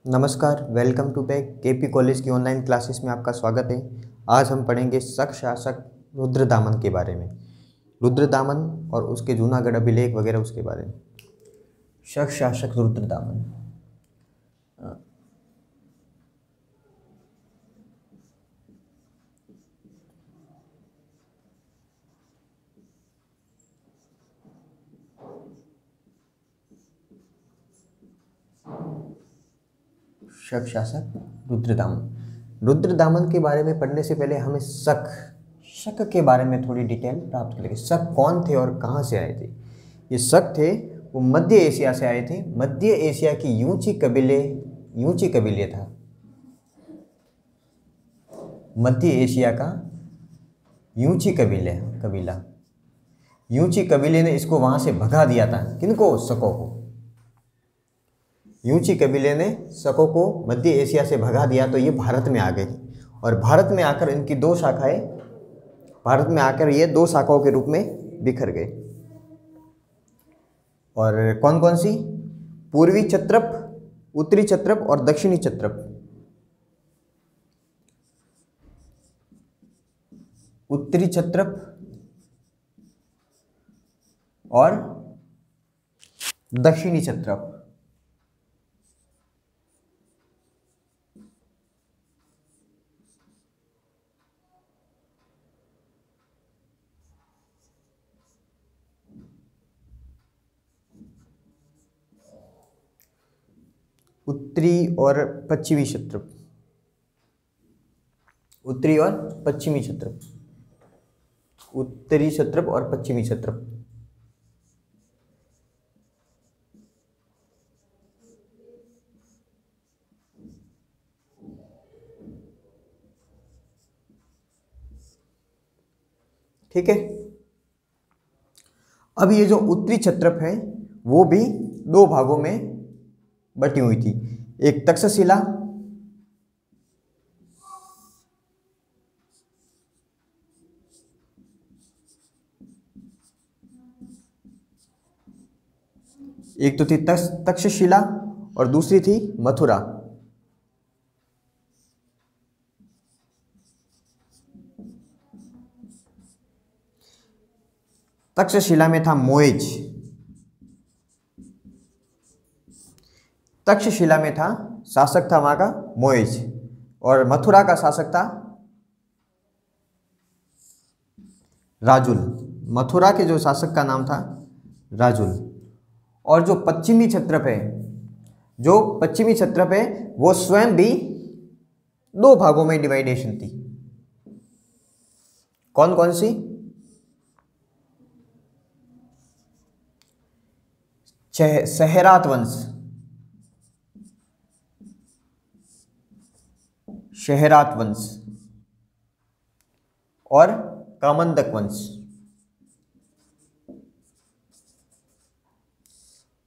नमस्कार, welcome to back KP college की online classes में आपका स्वागत है। आज हम पढ़ेंगे शक शासक रुद्रदामन के बारे में। रुद्रदामन और उसके जूनागढ़ अभिलेख वगैरह उसके बारे में। शक शासक रुद्रदामन। शक शासक रुद्रदामन। रुद्रदामन के बारे में पढ़ने से पहले हमें शक के बारे में थोड़ी डिटेल प्राप्त करेंगे। शक कौन थे और कहाँ से आए थे? ये शक थे, वो मध्य एशिया से आए थे। मध्य एशिया की यूची कबीले था। मध्य एशिया का यूची कबीला यूची कबीले ने इसको वहां से भगा दिया था। किनको? शकों को। यूची कबीले ने शकों को मध्य एशिया से भगा दिया तो ये भारत में आ गए और भारत में आकर इनकी ये दो शाखाओं के रूप में बिखर गए। और कौन कौन सी? पूर्वी क्षत्रप, उत्तरी क्षत्रप और दक्षिणी क्षत्रप। उत्तरी क्षत्रप और दक्षिणी क्षत्रप। उत्तरी और पश्चिमी क्षत्रप। उत्तरी और पश्चिमी क्षत्रप। उत्तरी क्षत्रप और पश्चिमी क्षत्रप। ठीक है। अब ये जो उत्तरी क्षत्रप है वो भी दो भागों में बटी हुई थी। एक तक्षशिला, एक तो थी तक्षशिला और दूसरी थी मथुरा। तक्षशिला में था मोएज। तक्षशिला में था शासक था वहां का मोएज और मथुरा का शासक था राजुल। मथुरा के जो शासक का नाम था राजुल। और जो पश्चिमी क्षत्रप है वो स्वयं भी दो भागों में डिवाइडेशन थी। कौन कौन सी? सहरात वंश, शहरात वंश और कामंदक वंश।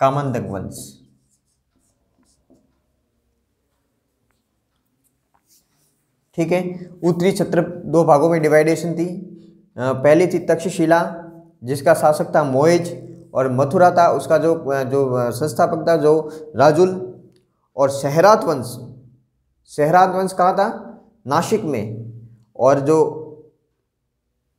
कामंदक वंश। ठीक है। उत्तरी क्षत्रप दो भागों में डिवाइडेशन थी। पहली थी तक्षशिला जिसका शासक था मोएज और मथुरा था उसका जो संस्थापक था जो राजुल। और शहरात वंश कहाँ था? नासिक में। और जो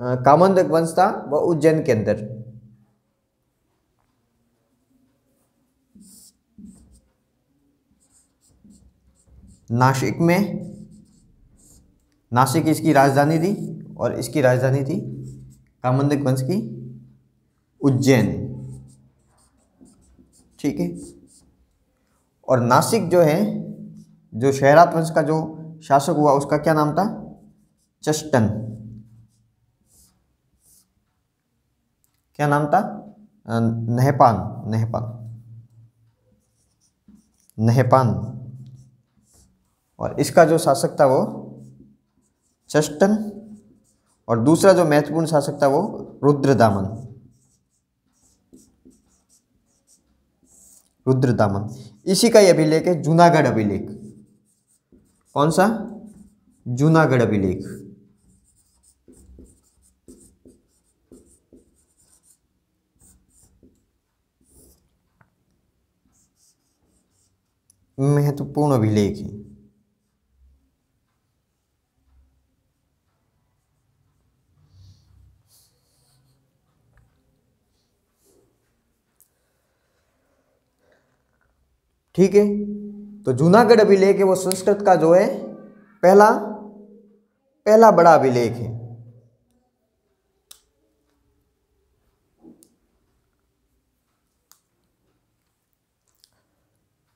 कामंदक वंश था वह उज्जैन के अंदर। नासिक इसकी राजधानी थी और इसकी राजधानी थी कामंदक वंश की उज्जैन। ठीक है। और नासिक जो है, जो शहरात वंश का जो शासक हुआ उसका क्या नाम था? चष्टन। क्या नाम था? नहपान। और इसका जो शासक था वो चष्टन और दूसरा जो महत्वपूर्ण शासक था वो रुद्रदामन। इसी का ही अभिलेख है जूनागढ़ अभिलेख। कौन सा? जूनागढ़ अभिलेख। महत्वपूर्ण अभिलेख है। ठीक है, तो जूनागढ़ अभिलेख है वो संस्कृत का जो है पहला पहला बड़ा अभिलेख है।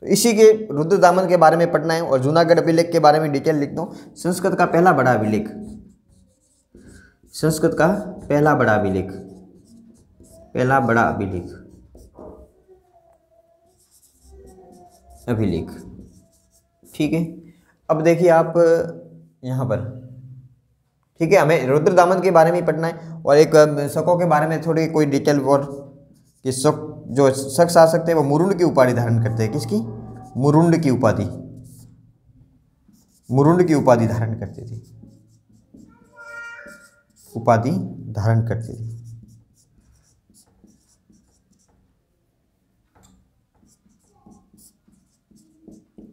तो इसी के रुद्रदामन के बारे में पढ़ना है और जूनागढ़ अभिलेख के बारे में डिटेल लिख दो। संस्कृत का पहला बड़ा अभिलेख, संस्कृत का पहला बड़ा अभिलेख, पहला बड़ा अभिलेख, अभिलेख। ठीक है, अब देखिए आप यहाँ पर, ठीक है, हमें रुद्रदामन के बारे में पढ़ना है और एक शकों के बारे में थोड़ी कोई डिटेल और कि शक जो शख्स आ सकते हैं वो मुरुंड की उपाधि धारण करते हैं। किसकी? मुरुंड की उपाधि, मुरुंड की उपाधि धारण करते थे, उपाधि धारण करते थे।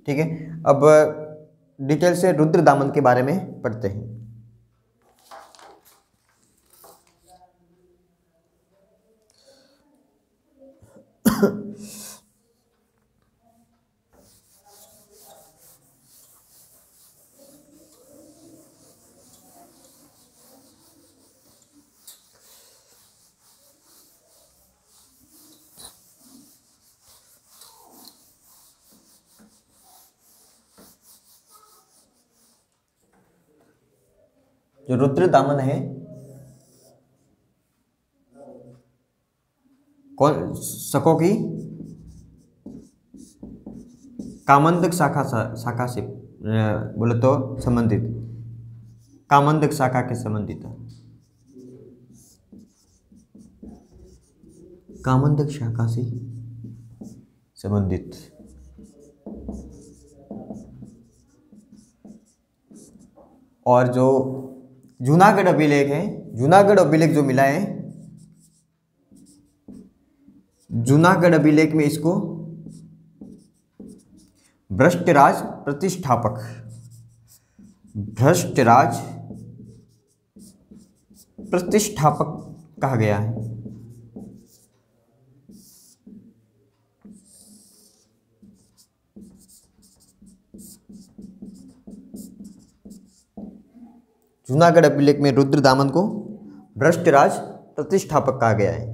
ठीक है, अब डिटेल से रुद्रदामन के बारे में पढ़ते हैं। जो रुद्रदामन है कौन शकों की कामंदक शाखा से बोले तो संबंधित, कामंदक शाखा के संबंधित है, कामंदक शाखा से संबंधित। और जो जूनागढ़ अभिलेख है, जूनागढ़ अभिलेख जो मिला है, जूनागढ़ अभिलेख में इसको भ्रष्टराज प्रतिष्ठापक, भ्रष्टराज प्रतिष्ठापक कहा गया है। जूनागढ़ अभिलेख में रुद्रदामन को भ्रष्टराज प्रतिष्ठापक कहा गया है।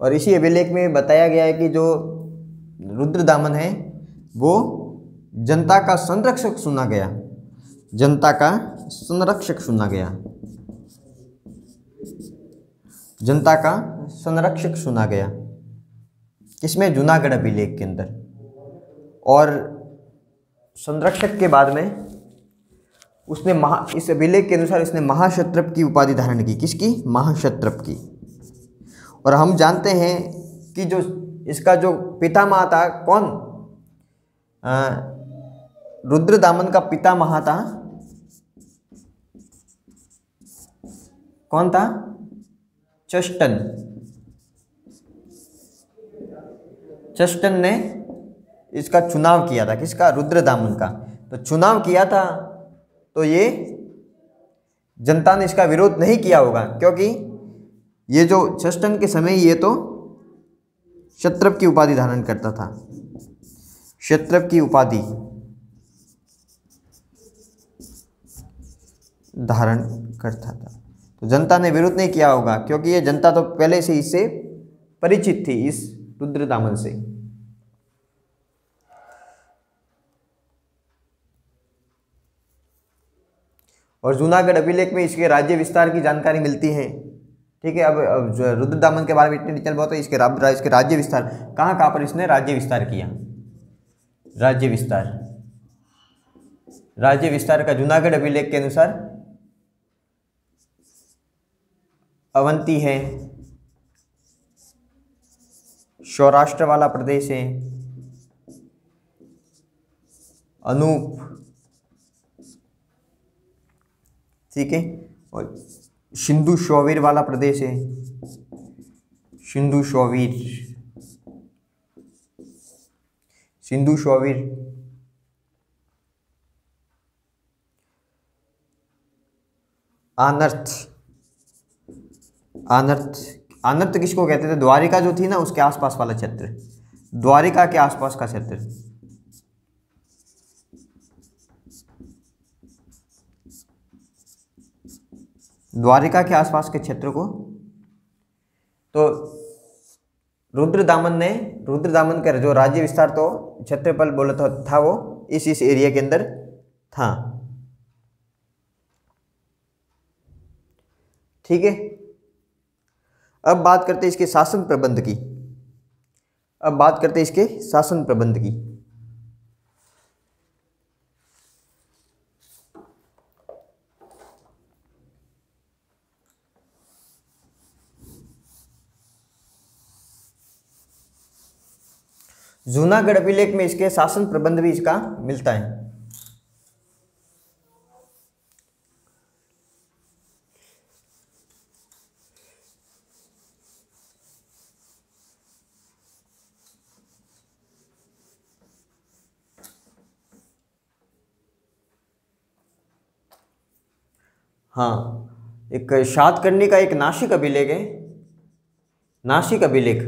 और इसी अभिलेख में बताया गया है कि जो रुद्रदामन है वो जनता का संरक्षक चुना गया, जनता का संरक्षक चुना गया, जनता का संरक्षक चुना गया। किसमें? जूनागढ़ अभिलेख के अंदर। और संरक्षक के बाद में उसने इस अभिलेख के अनुसार इसने महाक्षत्रप की उपाधि धारण की। किसकी? महाक्षत्रप की। और हम जानते हैं कि जो इसका जो पितामह था कौन, रुद्रदामन का पितामह था कौन था? चष्टन। चष्टन ने इसका चुनाव किया था। किसका? रुद्रदामन का। तो चुनाव किया था तो ये जनता ने इसका विरोध नहीं किया होगा, क्योंकि ये जो चष्टन के समय ये तो क्षत्रप की उपाधि धारण करता था, क्षत्रप की उपाधि धारण करता था। तो जनता ने विरोध नहीं किया होगा, क्योंकि ये जनता तो पहले से इससे परिचित थी, इस रुद्रदामन से। और जूनागढ़ अभिलेख में इसके राज्य विस्तार की जानकारी मिलती है। ठीक है, अब जो रुद्रदामन के बारे में इतनी डिटेल बहुत है। इसके राज्य विस्तार कहाँ पर इसने राज्य विस्तार किया, राज्य विस्तार, राज्य विस्तार का जूनागढ़ अभिलेख के अनुसार अवंती है, सौराष्ट्र वाला प्रदेश है, अनूप, ठीक है, और सिंधु शौवीर वाला प्रदेश है, सिंधु शौवीर, सिंधु शौवीर। आनर्त, आनर्त, आनर्त किसको कहते थे? द्वारिका जो थी ना उसके आसपास वाला क्षेत्र, द्वारिका के आसपास का क्षेत्र। द्वारिका के आसपास के क्षेत्र को तो रुद्रदामन का जो राज्य विस्तार तो क्षेत्रफल बोला था वो इस एरिया के अंदर था। ठीक है, अब बात करते हैं इसके शासन प्रबंध की। अब बात करते हैं इसके शासन प्रबंध की। जूनागढ़ अभिलेख में इसके शासन प्रबंध भी इसका मिलता है। हाँ, एक सातकर्णी का एक नासिक अभिलेख है, नासिक अभिलेख।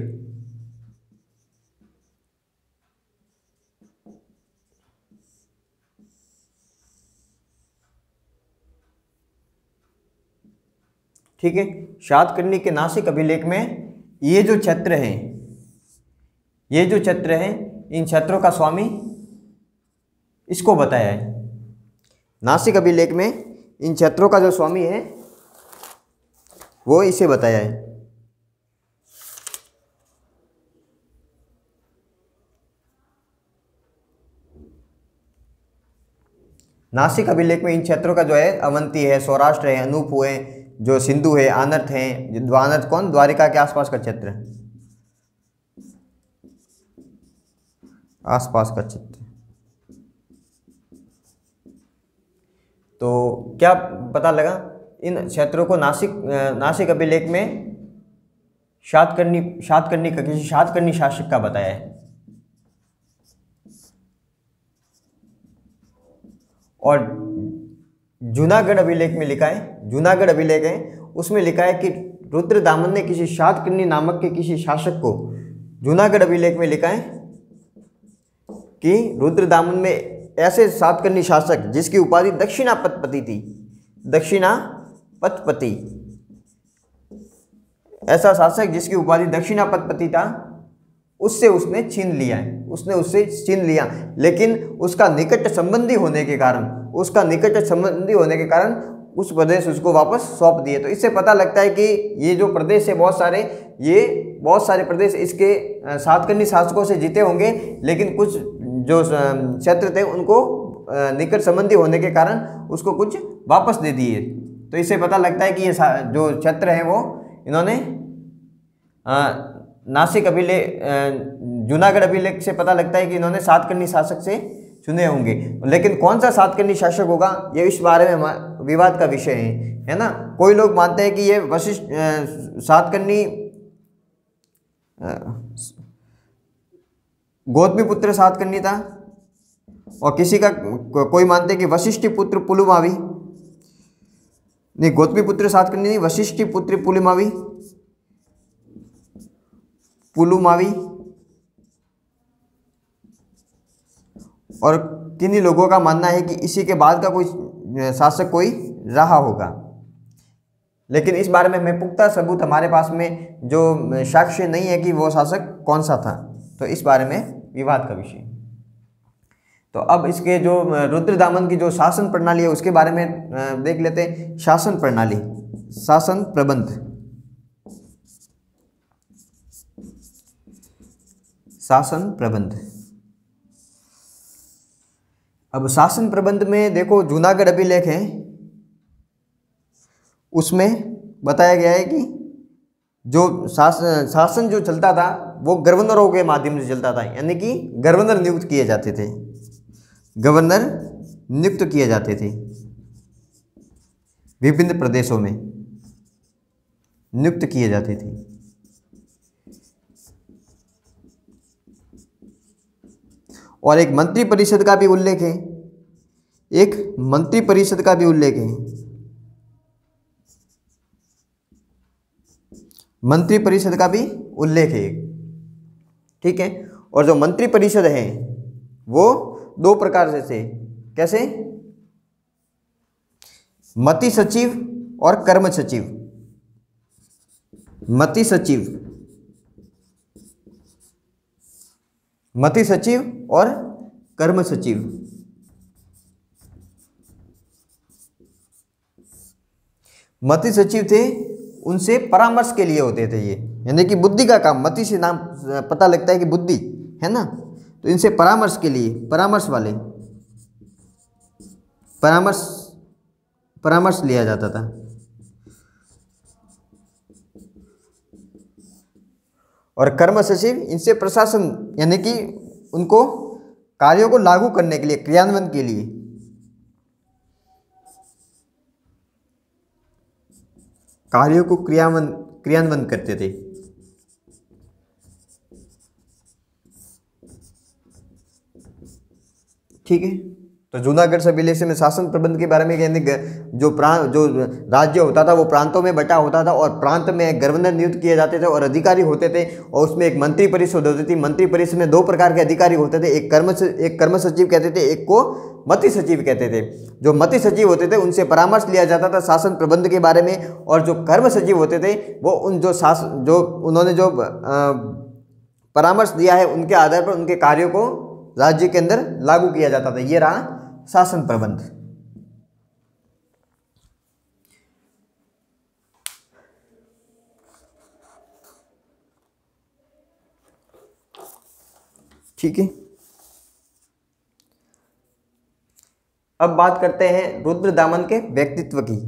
ठीक है, सातकर्णी के नासिक अभिलेख में ये जो क्षेत्र हैं, ये जो क्षेत्र हैं, इन क्षेत्रों का स्वामी इसको बताया है। नासिक अभिलेख में इन क्षेत्रों का जो स्वामी है वो इसे बताया है। नासिक अभिलेख में इन क्षेत्रों का जो है अवंती है, सौराष्ट्र है, अनूप है, जो सिंधु है, आनर्त है। आनर्त कौन? द्वारिका के आसपास का क्षेत्र है, आसपास का क्षेत्र। तो क्या पता लगा? इन क्षेत्रों को नासिक अभिलेख में सातकर्णी का किसी सातकर्णी शासक का बताया है। और जूनागढ़ अभिलेख में लिखा है, जूनागढ़ अभिलेख है उसमें लिखा है कि रुद्रदामन ने किसी सातकर्णी नामक के किसी शासक को, जूनागढ़ अभिलेख में लिखा है कि रुद्रदामन में ऐसे सातकर्णी शासक जिसकी उपाधि दक्षिणापतपति थी, दक्षिणापतपति, ऐसा शासक जिसकी उपाधि दक्षिणापतपति था, उससे उसने छीन लिया है, उसने उससे छीन लिया। लेकिन उसका निकट संबंधी होने के कारण, उसका निकट संबंधी होने के कारण उस प्रदेश उसको वापस सौंप दिए। तो इससे पता लगता है कि ये जो प्रदेश है बहुत सारे प्रदेश इसके सातकर्णी शासकों से जीते होंगे, लेकिन कुछ जो क्षेत्र थे उनको निकट संबंधी होने के कारण उसको कुछ वापस दे दिए। तो इससे पता लगता है कि ये जो क्षेत्र हैं वो इन्होंने नासिक अभिलेख, जूनागढ़ अभिलेख से पता लगता है कि इन्होंने सातकर्णी शासक से चुने होंगे। लेकिन कौन सा सातकर्णी शासक होगा ये इस बारे में विवाद का विषय है ना। कोई लोग मानते हैं कि ये वशिष्ठ सातकर्णी गौतमीपुत्र सातकर्णी था, और किसी का कोई मानते हैं कि वशिष्ठपुत्र पुलुमावी, नहीं गौतमीपुत्र सातकर्णी नहीं, वशिष्ठपुत्र पुलुमावी। और किन्हीं लोगों का मानना है कि इसी के बाद का कोई शासक कोई रहा होगा। लेकिन इस बारे में हमें पुख्ता सबूत हमारे पास में जो साक्ष्य नहीं है कि वो शासक कौन सा था, तो इस बारे में विवाद का विषय। तो अब इसके जो रुद्रदामन की जो शासन प्रणाली है उसके बारे में देख लेते हैं। शासन प्रणाली, शासन प्रबंध। शासन प्रबंध, अब शासन प्रबंध में देखो जूनागढ़ अभिलेख है, उसमें बताया गया है कि जो शासन जो चलता था वो गवर्नरों के माध्यम से चलता था, यानी कि गवर्नर नियुक्त किए जाते थे, गवर्नर नियुक्त किए जाते थे विभिन्न प्रदेशों में। नियुक्त किए जाते थे। और एक मंत्री परिषद का भी उल्लेख है, एक मंत्री परिषद का भी उल्लेख है। मंत्री परिषद का भी उल्लेख है, ठीक है। और जो मंत्री परिषद है वो दो प्रकार से थे। कैसे? मति सचिव और कर्म सचिव। मति सचिव, मति सचिव और कर्म सचिव। मति सचिव थे, उनसे परामर्श के लिए होते थे ये, यानी कि बुद्धि का काम। मति से नाम पता लगता है कि बुद्धि है ना, तो इनसे परामर्श के लिए, परामर्श वाले, परामर्श लिया जाता था। और कर्म सचिव, इनसे प्रशासन, यानी कि उनको कार्यों को लागू करने के लिए, क्रियान्वयन के लिए, कार्यों को क्रियान्वयन करते थे। ठीक है। तो जूनागढ़ सब जिले में शासन प्रबंध के बारे में कहने, जो राज्य होता था वो प्रांतों में बटा होता था, और प्रांत में गवर्नर नियुक्त किए जाते थे और अधिकारी होते थे, और उसमें एक मंत्री परिषद होती थी। मंत्री परिषद में दो प्रकार के अधिकारी होते थे, एक कर्म सचिव कहते थे, एक को मति सचिव कहते थे। जो मति सचिव होते थे उनसे परामर्श लिया जाता था शासन प्रबंध के बारे में, और जो कर्म सचिव होते थे वो उन्होंने जो परामर्श दिया है उनके आधार पर उनके कार्यों को राज्य के अंदर लागू किया जाता था। ये रहा शासन प्रबंध। ठीक है। अब बात करते हैं रुद्रदामन के व्यक्तित्व की।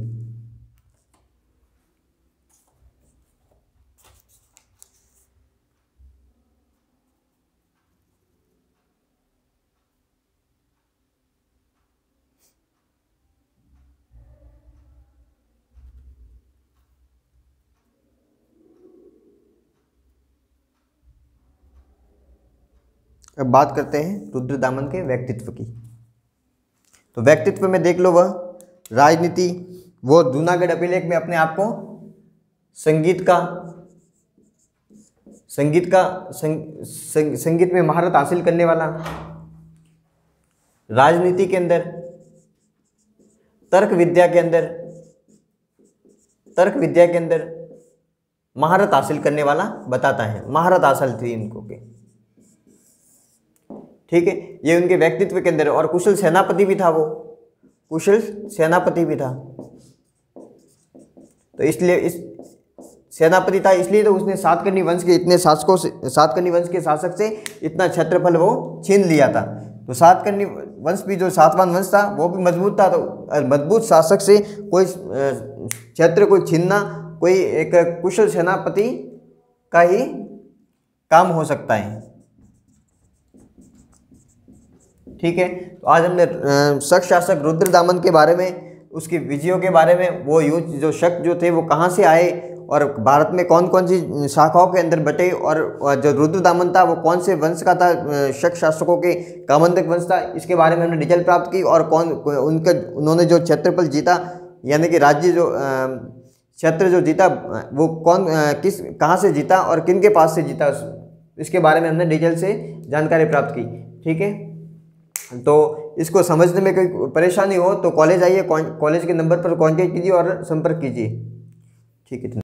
अब बात करते हैं रुद्रदामन के व्यक्तित्व की। तो व्यक्तित्व में देख लो, वह राजनीति, वो जूनागढ़ अभिलेख में अपने आप को संगीत में महारत हासिल करने वाला, राजनीति के अंदर, तर्क विद्या के अंदर महारत हासिल करने वाला बताता है। महारत हासिल थी इनको के, ठीक है। ये उनके व्यक्तित्व के अंदर। और कुशल सेनापति भी था, वो कुशल सेनापति भी था। तो इसलिए इस सेनापति था, इसलिए तो उसने सातकर्णी वंश के शासक से इतना क्षेत्रफल वो छीन लिया था। तो सातकर्णी वंश भी, जो सातवां वंश था, वो भी मजबूत था। तो मजबूत शासक से कोई क्षेत्र को छीनना कोई एक कुशल सेनापति का ही काम हो सकता है, ठीक है। तो आज हमने शक शासक रुद्रदामन के बारे में, उसकी विजयों के बारे में, वो जो शक जो थे वो कहाँ से आए और भारत में कौन कौन सी शाखाओं के अंदर बटे, और जो रुद्रदामन था वो कौन से वंश का था, शक शासकों के कामंतक वंश था, इसके बारे में हमने डिटेल प्राप्त की। और उन्होंने जो क्षेत्रफल जीता, यानी कि राज्य जो क्षेत्र जो जीता, वो कहाँ से जीता और किन के पास से जीता, इसके बारे में हमने डिटेल से जानकारी प्राप्त की, ठीक है। तो इसको समझने में कोई परेशानी हो तो कॉलेज आइए, कॉलेज के नंबर पर कांटेक्ट कीजिए और संपर्क कीजिए, ठीक है।